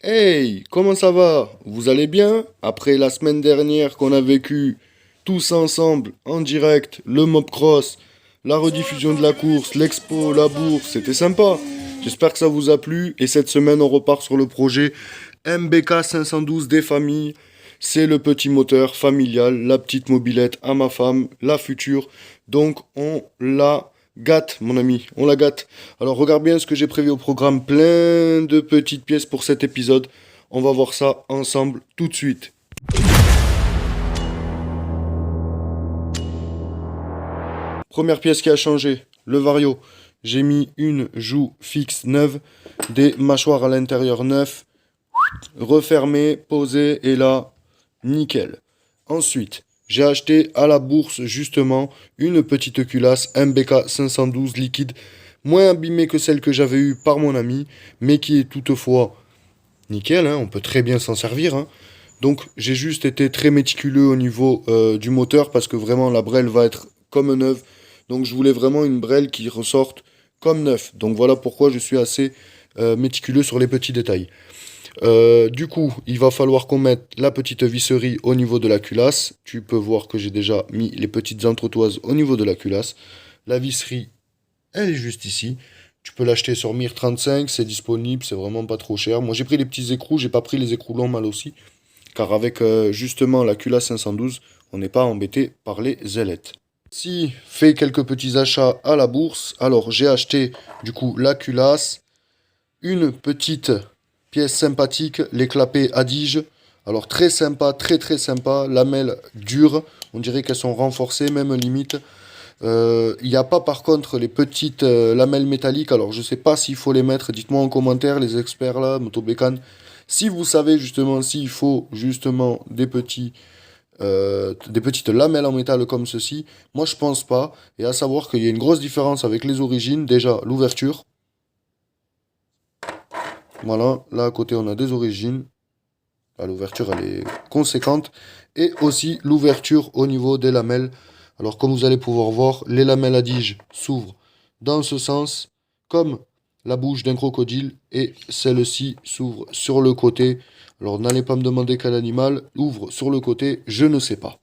Hey, comment ça va? Vous allez bien? Après la semaine dernière qu'on a vécu tous ensemble en direct, le Mobcross, la rediffusion de la course, l'expo, la bourse, c'était sympa. J'espère que ça vous a plu et cette semaine on repart sur le projet MBK 512 des familles. C'est le petit moteur familial, la petite mobilette à ma femme, la future. Donc on la gâte, mon ami, on la gâte. Alors regarde bien ce que j'ai prévu au programme, plein de petites pièces pour cet épisode. On va voir ça ensemble tout de suite. Première pièce qui a changé, le Vario. J'ai mis une joue fixe neuve, des mâchoires à l'intérieur neuf, refermées, posées et là, nickel. Ensuite, j'ai acheté à la bourse justement une petite culasse MBK 512 liquide, moins abîmée que celle que j'avais eue par mon ami, mais qui est toutefois nickel, hein, on peut très bien s'en servir, hein. Donc j'ai juste été très méticuleux au niveau du moteur parce que vraiment la brelle va être comme neuve. Donc je voulais vraiment une brelle qui ressorte comme neuf. Donc voilà pourquoi je suis assez méticuleux sur les petits détails. Du coup, il va falloir qu'on mette la petite visserie au niveau de la culasse. Tu peux voir que j'ai déjà mis les petites entretoises au niveau de la culasse. La visserie, elle est juste ici. Tu peux l'acheter sur Mir35, c'est disponible, c'est vraiment pas trop cher. Moi j'ai pris les petits écrous, j'ai pas pris les écrous longs mal aussi. Car avec justement la culasse 512, on n'est pas embêté par les ailettes. Si fait quelques petits achats à la bourse, alors j'ai acheté du coup la culasse, une petite pièce sympathique, les clapets Adige. Alors très sympa, très très sympa, lamelles dures, on dirait qu'elles sont renforcées, même limite. Il n'y a pas par contre les petites lamelles métalliques, alors je sais pas s'il faut les mettre, dites-moi en commentaire les experts là, Motobécane. Si vous savez justement s'il faut justement des petites lamelles en métal comme ceci, moi je pense pas. Et à savoir qu'il y a une grosse différence avec les origines. Déjà l'ouverture, voilà, là à côté on a des origines. Là, l'ouverture elle est conséquente. Et aussi l'ouverture au niveau des lamelles. Alors comme vous allez pouvoir voir, les lamelles à dige s'ouvrent dans ce sens, comme la bouche d'un crocodile, et celle-ci s'ouvre sur le côté. Alors n'allez pas me demander quel animal ouvre sur le côté, je ne sais pas.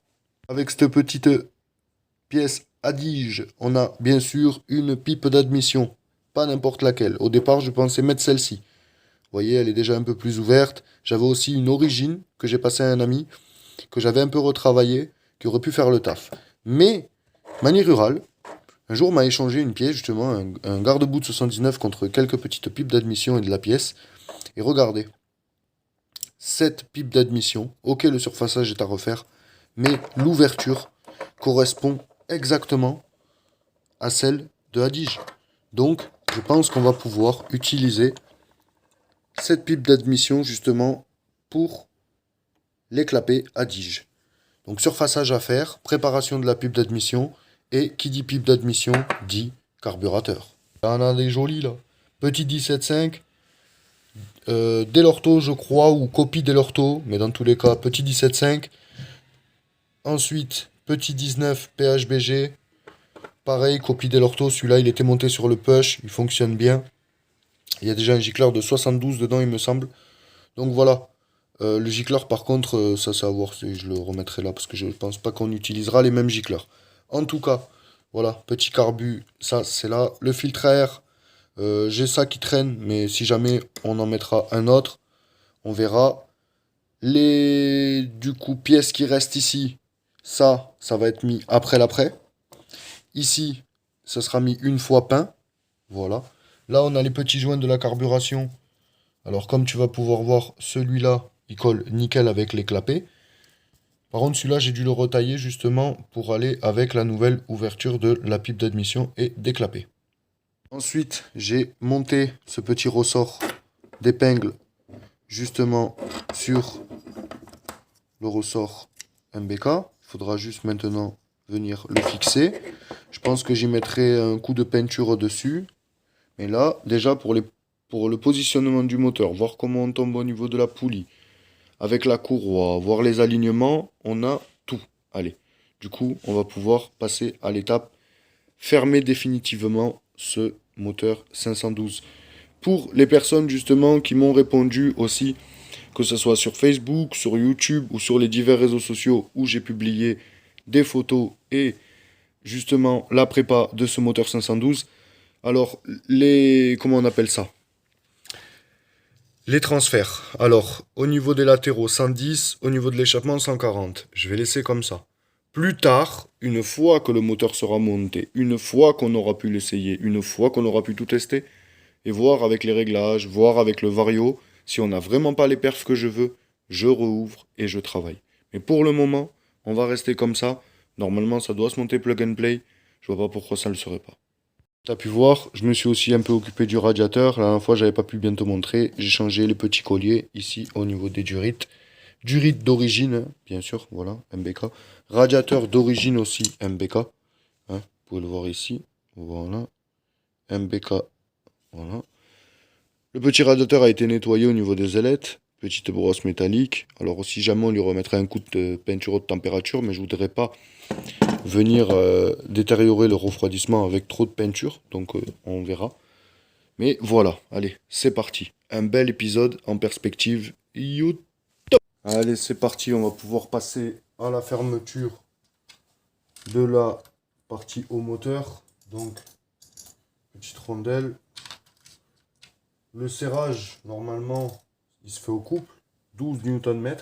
Avec cette petite pièce à dige, on a bien sûr une pipe d'admission, pas n'importe laquelle. Au départ, je pensais mettre celle-ci. Vous voyez, elle est déjà un peu plus ouverte. J'avais aussi une origine que j'ai passée à un ami, que j'avais un peu retravaillé, qui aurait pu faire le taf. Mais, Mani Rural, un jour m'a échangé une pièce, justement, un garde-boue de 79 contre quelques petites pipes d'admission et de la pièce. Et regardez, cette pipe d'admission, ok, le surfaçage est à refaire, mais l'ouverture correspond exactement à celle de Adige. Donc, je pense qu'on va pouvoir utiliser cette pipe d'admission justement pour les clapets Adige. Donc, surfaçage à faire, préparation de la pipe d'admission, et qui dit pipe d'admission dit carburateur. Là, on a des jolis là. Petit 17.5, Delorto je crois, ou copie Delorto, mais dans tous les cas, petit 17.5. Ensuite, petit 19 PHBG. Pareil, copie Delorto, celui-là il était monté sur le push, il fonctionne bien. Il y a déjà un gicleur de 72 dedans, il me semble. Donc voilà. Le gicleur, par contre, ça c'est à voir si je le remettrai là parce que je ne pense pas qu'on utilisera les mêmes gicleurs. En tout cas, voilà, petit carbu, ça c'est là. Le filtre à air, j'ai ça qui traîne, mais si jamais on en mettra un autre, on verra. Les du coup pièces qui restent ici, ça va être mis après l'après. Ici, ça sera mis une fois peint. Voilà. Là, on a les petits joints de la carburation. Alors, comme tu vas pouvoir voir, celui-là, il colle nickel avec les clapets. Par contre, celui-là, j'ai dû le retailler justement pour aller avec la nouvelle ouverture de la pipe d'admission et des clapets. Ensuite, j'ai monté ce petit ressort d'épingle justement sur le ressort MBK. Il faudra juste maintenant venir le fixer. Je pense que j'y mettrai un coup de peinture dessus. Mais là, déjà pour le positionnement du moteur, voir comment on tombe au niveau de la poulie, avec la courroie, voir les alignements, on a tout. Allez, du coup, on va pouvoir passer à l'étape fermer définitivement ce moteur 512. Pour les personnes justement qui m'ont répondu aussi, que ce soit sur Facebook, sur YouTube ou sur les divers réseaux sociaux où j'ai publié des photos et justement la prépa de ce moteur 512. Alors, comment on appelle ça? Les transferts. Alors, au niveau des latéraux, 110, au niveau de l'échappement, 140. Je vais laisser comme ça. Plus tard, une fois que le moteur sera monté, une fois qu'on aura pu l'essayer, une fois qu'on aura pu tout tester, et voir avec les réglages, voir avec le vario, si on n'a vraiment pas les perfs que je veux, je rouvre et je travaille. Mais pour le moment, on va rester comme ça. Normalement, ça doit se monter plug and play. Je vois pas pourquoi ça ne le serait pas. Tu as pu voir, je me suis aussi un peu occupé du radiateur. La dernière fois, j'avais pas pu bien te montrer. J'ai changé les petits colliers ici au niveau des durites. Durite d'origine, hein, bien sûr, voilà, MBK. Radiateur d'origine aussi, MBK. Hein, vous pouvez le voir ici. Voilà. MBK. Voilà. Le petit radiateur a été nettoyé au niveau des ailettes. Petite brosse métallique. Alors, si jamais on lui remettrait un coup de peinture haute température, mais je voudrais pas venir détériorer le refroidissement avec trop de peinture. Donc, on verra. Mais voilà, allez, c'est parti. Un bel épisode en perspective. YouTube. Allez, c'est parti. On va pouvoir passer à la fermeture de la partie au moteur. Donc, petite rondelle. Le serrage, normalement, il se fait au couple. 12 Nm.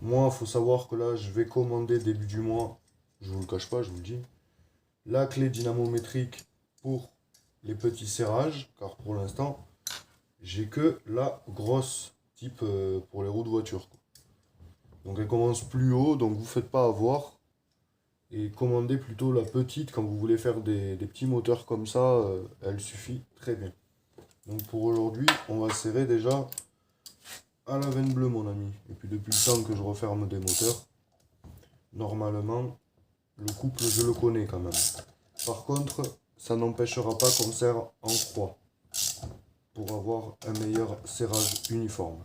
Moi, il faut savoir que là, je vais commander début du mois. Je vous le cache pas, je vous le dis. La clé dynamométrique pour les petits serrages. Car pour l'instant, j'ai que la grosse type pour les roues de voiture. Donc elle commence plus haut, donc vous ne faites pas avoir. Et commandez plutôt la petite quand vous voulez faire des petits moteurs comme ça, elle suffit très bien. Donc pour aujourd'hui, on va serrer déjà à la veine bleue mon ami. Et puis depuis le temps que je referme des moteurs, normalement, le couple je le connais quand même. Par contre, ça n'empêchera pas qu'on serre en croix pour avoir un meilleur serrage uniforme.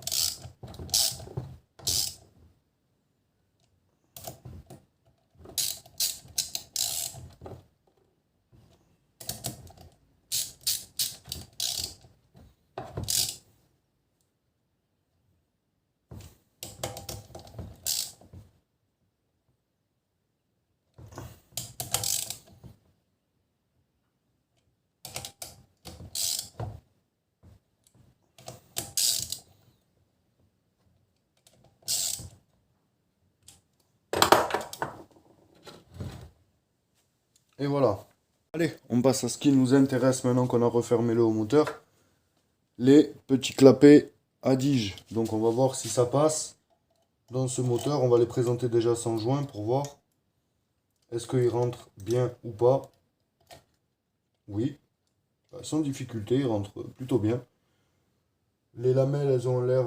Et voilà. Allez, on passe à ce qui nous intéresse maintenant qu'on a refermé le haut moteur. Les petits clapets Adige. Donc on va voir si ça passe dans ce moteur. On va les présenter déjà sans joint pour voir. Est-ce qu'ils rentrent bien ou pas? Oui. Sans difficulté, ils rentrent plutôt bien. Les lamelles, elles ont l'air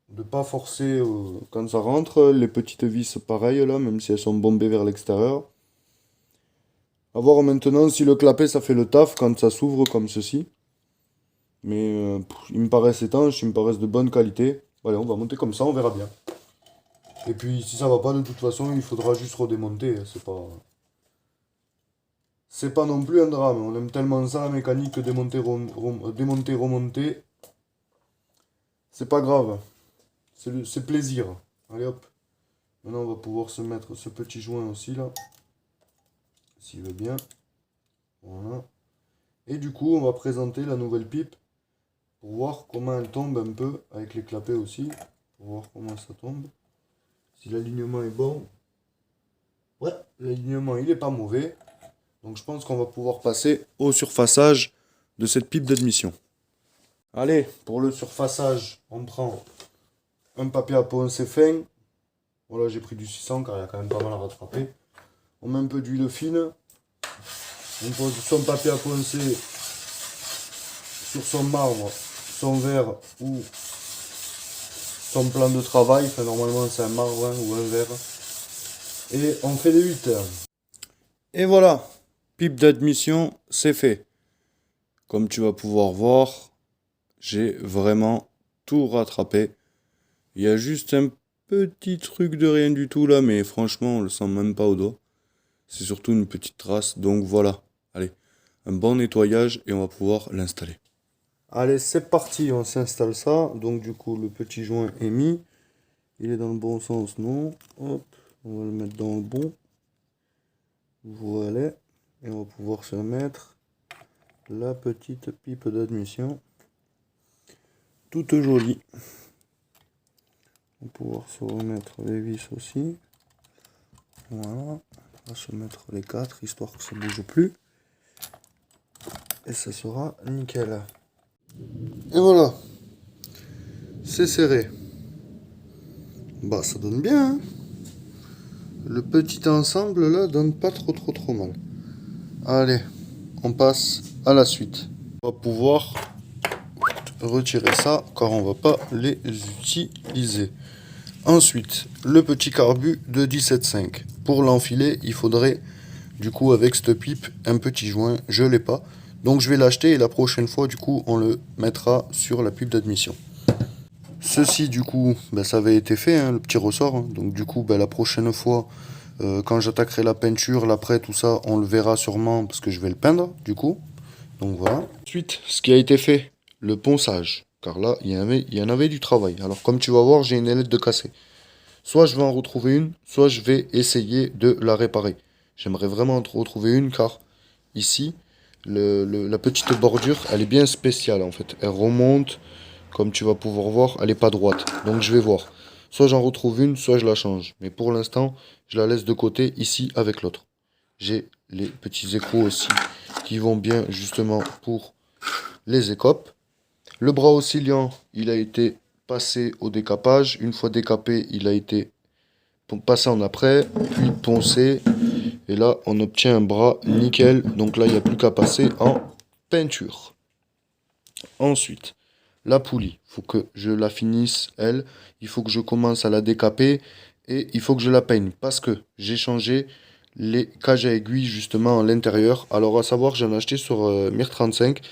de pas forcer quand ça rentre. Les petites vis, pareil là, même si elles sont bombées vers l'extérieur. A voir maintenant si le clapet ça fait le taf quand ça s'ouvre comme ceci. Mais ils me paraissent étanches, ils me paraissent de bonne qualité. Allez, on va monter comme ça, on verra bien. Et puis si ça va pas, de toute façon, il faudra juste redémonter. C'est pas non plus un drame. On aime tellement ça la mécanique que démonter, démonter, remonter. C'est pas grave. C'est plaisir. Allez hop. Maintenant on va pouvoir se mettre ce petit joint aussi là. S'il veut bien. Voilà. Et du coup, on va présenter la nouvelle pipe pour voir comment elle tombe un peu avec les clapets aussi. Pour voir comment ça tombe. Si l'alignement est bon. Ouais, l'alignement il est pas mauvais. Donc je pense qu'on va pouvoir passer au surfaçage de cette pipe d'admission. Allez, pour le surfaçage, on prend un papier à poncer fin. Voilà, j'ai pris du 600 car il y a quand même pas mal à rattraper. On met un peu d'huile fine. On pose son papier à poncer sur son marbre, son verre ou son plan de travail. Enfin, normalement, c'est un marbre hein, ou un verre. Et on fait des 8 heures. Et voilà, pipe d'admission, c'est fait. Comme tu vas pouvoir voir, j'ai vraiment tout rattrapé. Il y a juste un petit truc de rien du tout là, mais franchement, on le sent même pas au doigt. C'est surtout une petite trace, donc voilà. Allez, un bon nettoyage et on va pouvoir l'installer. Allez, c'est parti, on s'installe ça. Donc du coup, le petit joint est mis. Il est dans le bon sens, non? Hop, on va le mettre dans le bon. Voilà. Et on va pouvoir se mettre la petite pipe d'admission. Toute jolie. On va pouvoir se remettre les vis aussi. Voilà. On va se mettre les 4, histoire que ça ne bouge plus. Et ça sera nickel. Et voilà. C'est serré. Bah ça donne bien, hein. Le petit ensemble là donne pas trop mal. Allez, on passe à la suite. On va pouvoir retirer ça car on va pas les utiliser. Ensuite, le petit carbu de 17,5. Pour l'enfiler, il faudrait du coup avec cette pipe un petit joint. Je l'ai pas. Donc je vais l'acheter et la prochaine fois du coup on le mettra sur la pipe d'admission. Ceci du coup, ça avait été fait, hein, le petit ressort. Hein. Donc du coup, la prochaine fois, quand j'attaquerai la peinture, l'après, tout ça, on le verra sûrement parce que je vais le peindre du coup. Donc voilà. Ensuite, ce qui a été fait, le ponçage. Car là, il y en avait du travail. Alors comme tu vas voir, j'ai une ailette de cassé. Soit je vais en retrouver une, soit je vais essayer de la réparer. J'aimerais vraiment en retrouver une car ici, la petite bordure, elle est bien spéciale en fait. Elle remonte. Comme tu vas pouvoir voir, elle n'est pas droite. Donc je vais voir. Soit j'en retrouve une, soit je la change. Mais pour l'instant, je la laisse de côté ici avec l'autre. J'ai les petits écrous aussi qui vont bien justement pour les écopes. Le bras oscillant, il a été passé au décapage. Une fois décapé, il a été passé en après, puis poncé. Et là, on obtient un bras nickel. Donc là, il n'y a plus qu'à passer en peinture. Ensuite, la poulie, il faut que je la finisse, elle. Il faut que je commence à la décaper et il faut que je la peigne parce que j'ai changé les cages à aiguilles justement à l'intérieur. Alors à savoir, j'en ai acheté sur Mir35.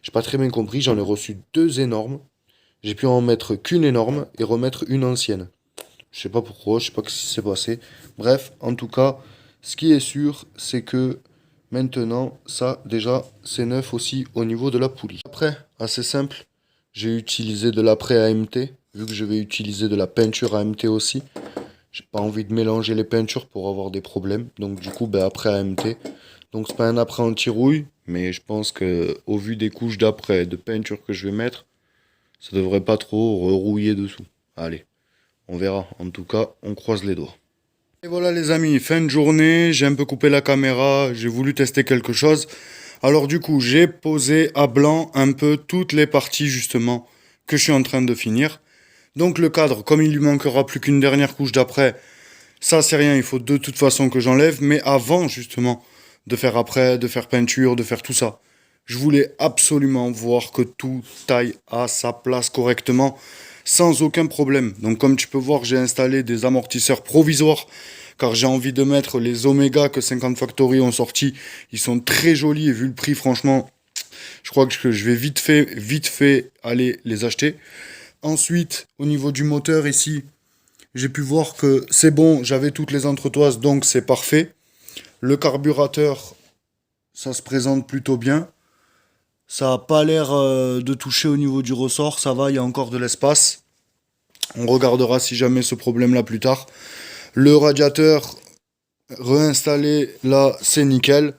J'ai pas très bien compris, j'en ai reçu deux énormes. J'ai pu en mettre qu'une énorme et remettre une ancienne. Je sais pas pourquoi, je sais pas ce qui s'est passé. Bref, en tout cas, ce qui est sûr, c'est que maintenant, ça déjà, c'est neuf aussi au niveau de la poulie. Après, assez simple. J'ai utilisé de l'après AMT, vu que je vais utiliser de la peinture AMT aussi. J'ai pas envie de mélanger les peintures pour avoir des problèmes. Donc du coup, après AMT. Donc c'est pas un après anti-rouille, mais je pense que au vu des couches d'après de peinture que je vais mettre, ça devrait pas trop rerouiller dessous. Allez, on verra. En tout cas, on croise les doigts. Et voilà les amis, fin de journée, j'ai un peu coupé la caméra, j'ai voulu tester quelque chose. Alors du coup, j'ai posé à blanc un peu toutes les parties justement que je suis en train de finir. Donc le cadre, comme il lui manquera plus qu'une dernière couche d'après, ça c'est rien, il faut de toute façon que j'enlève. Mais avant justement de faire après, de faire peinture, de faire tout ça, je voulais absolument voir que tout taille à sa place correctement, sans aucun problème. Donc comme tu peux voir, j'ai installé des amortisseurs provisoires car j'ai envie de mettre les Omega que 50 Factory ont sorti. Ils sont très jolis et vu le prix, franchement, je crois que je vais vite fait aller les acheter. Ensuite, au niveau du moteur ici, j'ai pu voir que c'est bon, j'avais toutes les entretoises, donc c'est parfait. Le carburateur, ça se présente plutôt bien. Ça n'a pas l'air de toucher au niveau du ressort, ça va, il y a encore de l'espace. On regardera si jamais ce problème-là plus tard. Le radiateur réinstallé, là, c'est nickel.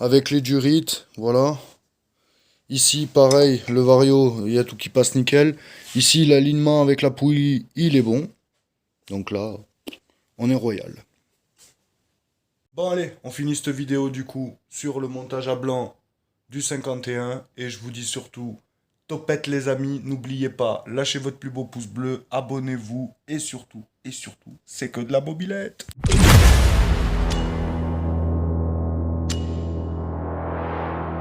Avec les durites, voilà. Ici, pareil, le Vario, il y a tout qui passe nickel. Ici, l'alignement avec la poulie, il est bon. Donc là, on est royal. Bon allez, on finit cette vidéo du coup sur le montage à blanc du 51. Et je vous dis surtout, topette les amis, n'oubliez pas, lâchez votre plus beau pouce bleu, abonnez-vous. Et surtout, c'est que de la mobilette.